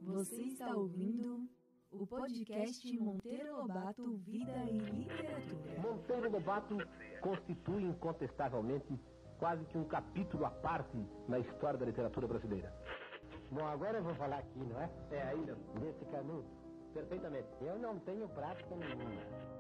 Você está ouvindo o podcast Monteiro Lobato, Vida e Literatura. Monteiro Lobato constitui incontestavelmente quase que um capítulo à parte na história da literatura brasileira. Bom, agora eu vou falar aqui, não é? É, ainda. Desse canudo. Perfeitamente. Eu não tenho prática nenhuma.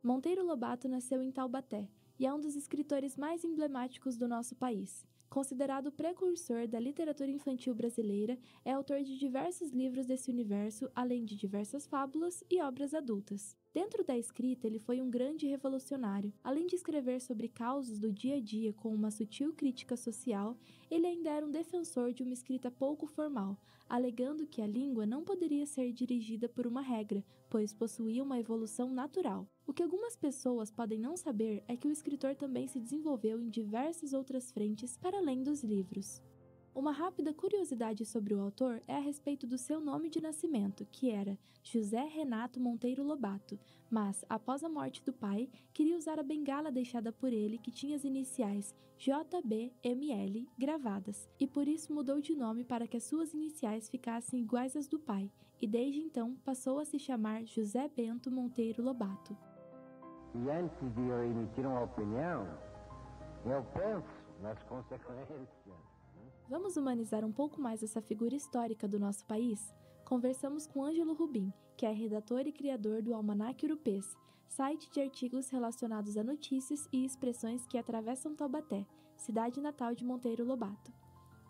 Monteiro Lobato nasceu em Taubaté e é um dos escritores mais emblemáticos do nosso país. Considerado o precursor da literatura infantil brasileira, é autor de diversos livros desse universo, além de diversas fábulas e obras adultas. Dentro da escrita, ele foi um grande revolucionário. Além de escrever sobre causos do dia a dia com uma sutil crítica social, ele ainda era um defensor de uma escrita pouco formal, alegando que a língua não poderia ser dirigida por uma regra, pois possuía uma evolução natural. O que algumas pessoas podem não saber é que o escritor também se desenvolveu em diversas outras frentes para além dos livros. Uma rápida curiosidade sobre o autor é a respeito do seu nome de nascimento, que era José Renato Monteiro Lobato, mas, após a morte do pai, queria usar a bengala deixada por ele, que tinha as iniciais JBML gravadas, e por isso mudou de nome para que as suas iniciais ficassem iguais às do pai, e desde então passou a se chamar José Bento Monteiro Lobato. E antes de eu emitir uma opinião, eu penso nas consequências. Vamos humanizar um pouco mais essa figura histórica do nosso país? Conversamos com Ângelo Rubim, que é redator e criador do Almanaque Urupês, site de artigos relacionados a notícias e expressões que atravessam Taubaté, cidade natal de Monteiro Lobato.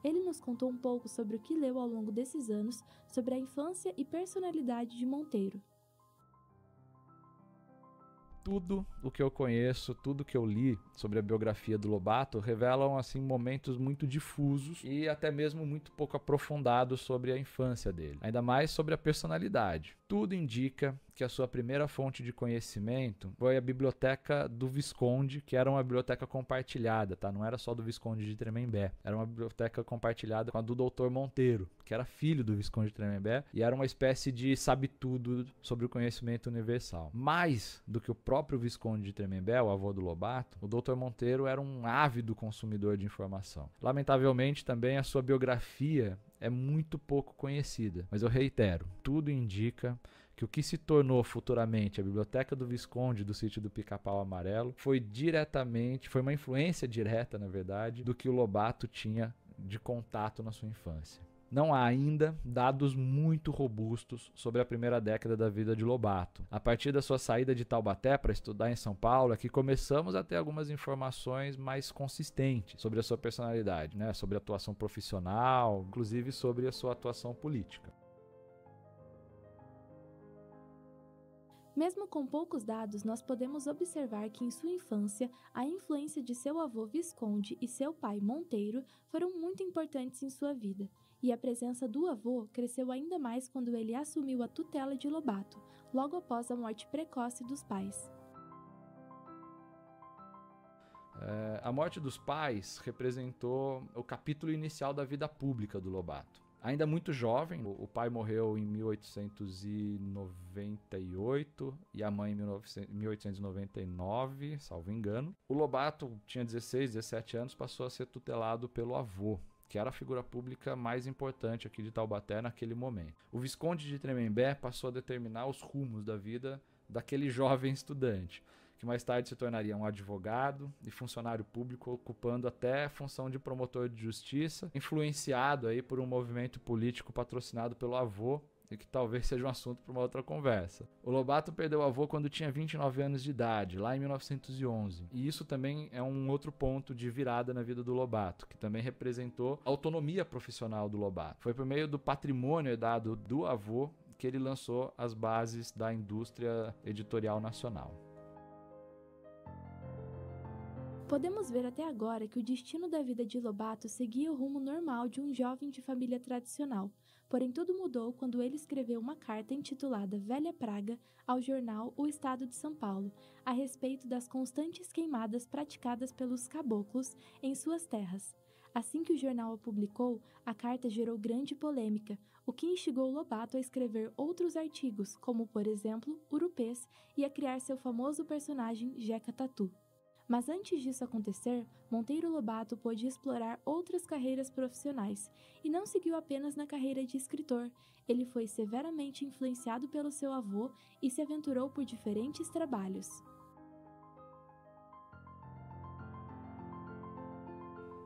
Ele nos contou um pouco sobre o que leu ao longo desses anos sobre a infância e personalidade de Monteiro. Tudo o que eu conheço, tudo que eu li sobre a biografia do Lobato revelam assim momentos muito difusos e até mesmo muito pouco aprofundados sobre a infância dele, ainda mais sobre a personalidade. Tudo indica que a sua primeira fonte de conhecimento foi a biblioteca do Visconde, que era uma biblioteca compartilhada, tá? Não era só do Visconde de Tremembé, era uma biblioteca compartilhada com a do Dr. Monteiro, que era filho do Visconde de Tremembé e era uma espécie de sabe-tudo sobre o conhecimento universal. Mais do que o próprio Visconde de Tremembé, o avô do Lobato, o Dr. Monteiro era um ávido consumidor de informação. Lamentavelmente, também a sua biografia é muito pouco conhecida, mas eu reitero, tudo indica que o que se tornou futuramente a Biblioteca do Visconde do Sítio do Pica-Pau Amarelo foi uma influência direta, na verdade, do que o Lobato tinha de contato na sua infância. Não há ainda dados muito robustos sobre a primeira década da vida de Lobato. A partir da sua saída de Taubaté para estudar em São Paulo é que começamos a ter algumas informações mais consistentes sobre a sua personalidade, né? Sobre a atuação profissional, inclusive sobre a sua atuação política. Mesmo com poucos dados, nós podemos observar que em sua infância, a influência de seu avô Visconde e seu pai Monteiro foram muito importantes em sua vida, e a presença do avô cresceu ainda mais quando ele assumiu a tutela de Lobato, logo após a morte precoce dos pais. A morte dos pais representou o capítulo inicial da vida pública do Lobato. Ainda muito jovem, o pai morreu em 1898 e a mãe em 1899, salvo engano. O Lobato tinha 16, 17 anos, passou a ser tutelado pelo avô, que era a figura pública mais importante aqui de Taubaté naquele momento. O Visconde de Tremembé passou a determinar os rumos da vida daquele jovem estudante, que mais tarde se tornaria um advogado e funcionário público, ocupando até a função de promotor de justiça, influenciado aí por um movimento político patrocinado pelo avô, e que talvez seja um assunto para uma outra conversa. O Lobato perdeu o avô quando tinha 29 anos de idade, lá em 1911. E isso também é um outro ponto de virada na vida do Lobato, que também representou a autonomia profissional do Lobato. Foi por meio do patrimônio herdado do avô que ele lançou as bases da indústria editorial nacional. Podemos ver até agora que o destino da vida de Lobato seguia o rumo normal de um jovem de família tradicional, porém tudo mudou quando ele escreveu uma carta intitulada Velha Praga ao jornal O Estado de São Paulo, a respeito das constantes queimadas praticadas pelos caboclos em suas terras. Assim que o jornal a publicou, a carta gerou grande polêmica, o que instigou Lobato a escrever outros artigos, como, por exemplo, Urupês, e a criar seu famoso personagem Jeca Tatu. Mas antes disso acontecer, Monteiro Lobato pôde explorar outras carreiras profissionais e não seguiu apenas na carreira de escritor. Ele foi severamente influenciado pelo seu avô e se aventurou por diferentes trabalhos.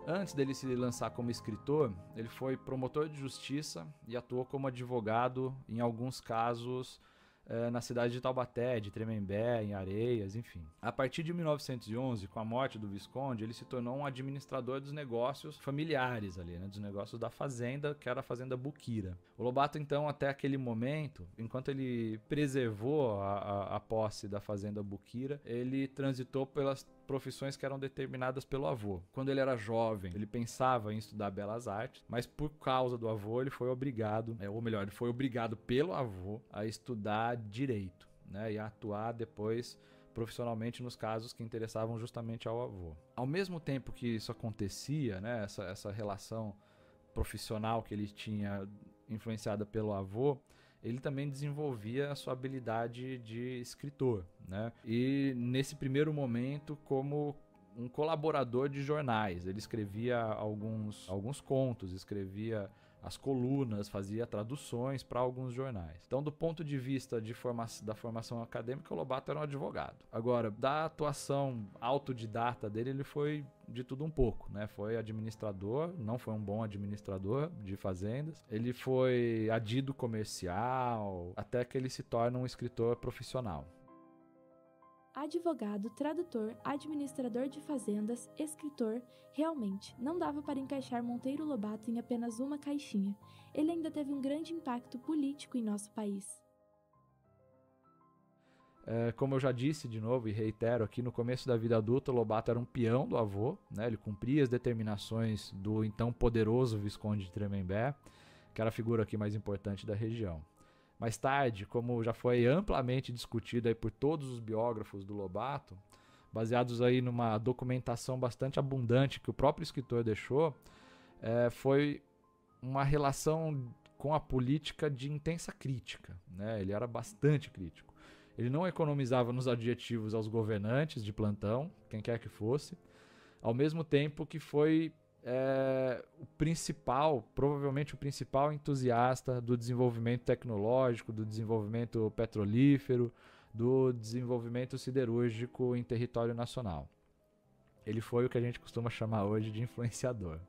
Antes dele se lançar como escritor, ele foi promotor de justiça e atuou como advogado em alguns casos na cidade de Taubaté, de Tremembé, em Areias, enfim. A partir de 1911, com a morte do Visconde, ele se tornou um administrador dos negócios familiares ali, né, dos negócios da fazenda, que era a fazenda Buquira. O Lobato, então, até aquele momento, enquanto ele preservou a posse da fazenda Buquira, ele transitou pelas profissões que eram determinadas pelo avô. Quando ele era jovem, ele pensava em estudar belas artes, mas por causa do avô ele foi obrigado, ou melhor, ele foi obrigado pelo avô a estudar direito, né, e a atuar depois profissionalmente nos casos que interessavam justamente ao avô. Ao mesmo tempo que isso acontecia, né, essa relação profissional que ele tinha influenciada pelo avô, ele também desenvolvia a sua habilidade de escritor, né? E nesse primeiro momento como um colaborador de jornais. Ele escrevia alguns contos, escrevia as colunas, fazia traduções para alguns jornais. Então, do ponto de vista da formação acadêmica, o Lobato era um advogado. Agora, da atuação autodidata dele, ele foi de tudo um pouco, né? Foi administrador, não foi um bom administrador de fazendas. Ele foi adido comercial, até que ele se torna um escritor profissional. Advogado, tradutor, administrador de fazendas, escritor, realmente, não dava para encaixar Monteiro Lobato em apenas uma caixinha. Ele ainda teve um grande impacto político em nosso país. Como eu já disse de novo e reitero aqui, no começo da vida adulta, o Lobato era um peão do avô, né? Ele cumpria as determinações do então poderoso Visconde de Tremembé, que era a figura aqui mais importante da região. Mais tarde, como já foi amplamente discutido aí por todos os biógrafos do Lobato, baseados aí numa documentação bastante abundante que o próprio escritor deixou, foi uma relação com a política de intensa crítica, né? Ele era bastante crítico. Ele não economizava nos adjetivos aos governantes de plantão, quem quer que fosse, ao mesmo tempo que foi provavelmente o principal entusiasta do desenvolvimento tecnológico, do desenvolvimento petrolífero, do desenvolvimento siderúrgico em território nacional. Ele foi o que a gente costuma chamar hoje de influenciador.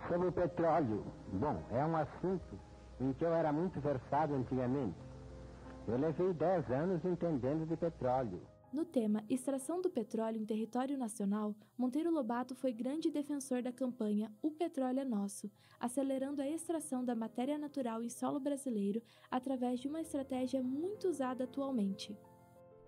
Sobre o petróleo, bom, é um assunto em que eu era muito versado antigamente. Eu levei 10 anos entendendo de petróleo. No tema Extração do Petróleo em Território Nacional, Monteiro Lobato foi grande defensor da campanha O Petróleo é Nosso, acelerando a extração da matéria natural em solo brasileiro através de uma estratégia muito usada atualmente.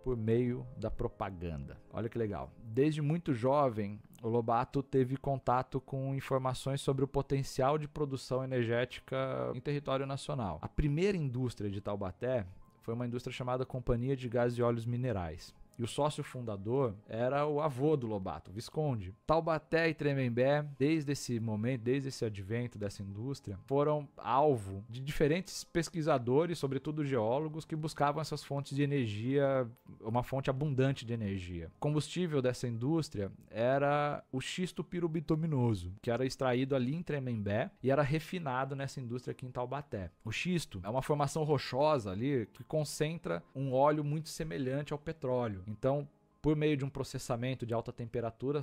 Por meio da propaganda. Olha que legal. Desde muito jovem, o Lobato teve contato com informações sobre o potencial de produção energética em território nacional. A primeira indústria de Taubaté foi uma indústria chamada Companhia de Gás e Óleos Minerais. E o sócio fundador era o avô do Lobato, o Visconde. Taubaté e Tremembé, desde esse momento, desde esse advento dessa indústria, foram alvo de diferentes pesquisadores, sobretudo geólogos, que buscavam essas fontes de energia, uma fonte abundante de energia. O combustível dessa indústria era o xisto pirobituminoso, que era extraído ali em Tremembé e era refinado nessa indústria aqui em Taubaté. O xisto é uma formação rochosa ali que concentra um óleo muito semelhante ao petróleo. Então, por meio de um processamento de alta temperatura,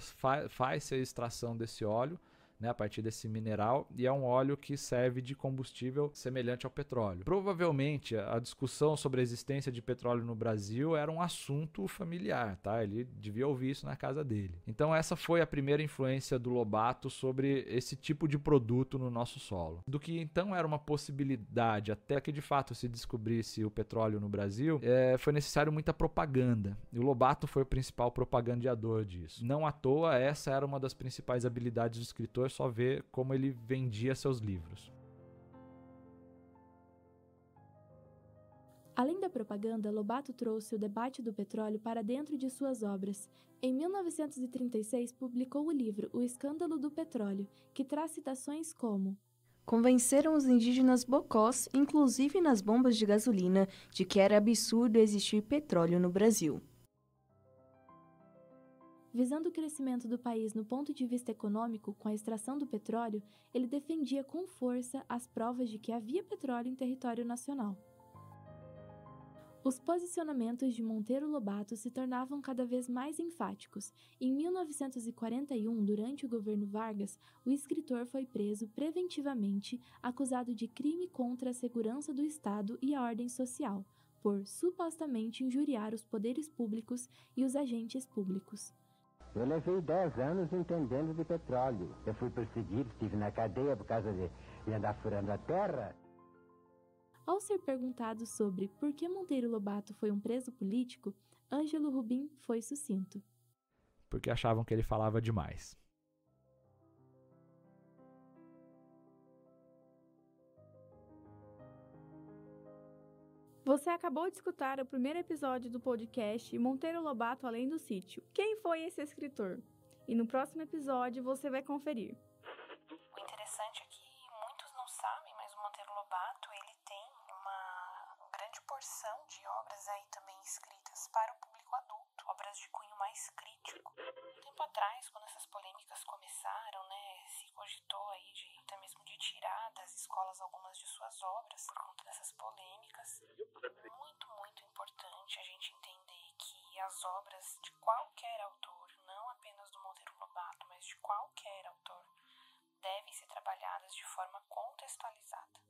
faz-se a extração desse óleo, né, a partir desse mineral, e é um óleo que serve de combustível semelhante ao petróleo. Provavelmente a discussão sobre a existência de petróleo no Brasil era um assunto familiar, tá? Ele devia ouvir isso na casa dele. Então essa foi a primeira influência do Lobato sobre esse tipo de produto no nosso solo. Do que então era uma possibilidade, até que de fato se descobrisse o petróleo no Brasil, foi necessário muita propaganda. E o Lobato foi o principal propagandeador disso. Não à toa, essa era uma das principais habilidades do escritor, só ver como ele vendia seus livros. Além da propaganda, Lobato trouxe o debate do petróleo para dentro de suas obras. Em 1936, publicou o livro O Escândalo do Petróleo, que traz citações como: convenceram os indígenas bocós, inclusive nas bombas de gasolina, de que era absurdo existir petróleo no Brasil. Visando o crescimento do país no ponto de vista econômico com a extração do petróleo, ele defendia com força as provas de que havia petróleo em território nacional. Os posicionamentos de Monteiro Lobato se tornavam cada vez mais enfáticos. Em 1941, durante o governo Vargas, o escritor foi preso preventivamente, acusado de crime contra a segurança do Estado e a ordem social, por supostamente injuriar os poderes públicos e os agentes públicos. Eu levei 10 anos entendendo de petróleo. Eu fui perseguido, estive na cadeia por causa de andar furando a terra. Ao ser perguntado sobre por que Monteiro Lobato foi um preso político, Ângelo Rubim foi sucinto. Porque achavam que ele falava demais. Você acabou de escutar o primeiro episódio do podcast Monteiro Lobato Além do Sítio. Quem foi esse escritor? E no próximo episódio você vai conferir. O interessante é que muitos não sabem, mas o Monteiro Lobato ele tem uma grande porção de obras aí também escritas para o público adulto, obras de cunho mais crítico. Um tempo atrás, quando essas polêmicas começaram, se cogitou aí até mesmo de tirar das escolas algumas de suas obras por conta dessas polêmicas. Muito importante a gente entender que as obras de qualquer autor, não apenas do Monteiro Lobato, mas de qualquer autor, devem ser trabalhadas de forma contextualizada.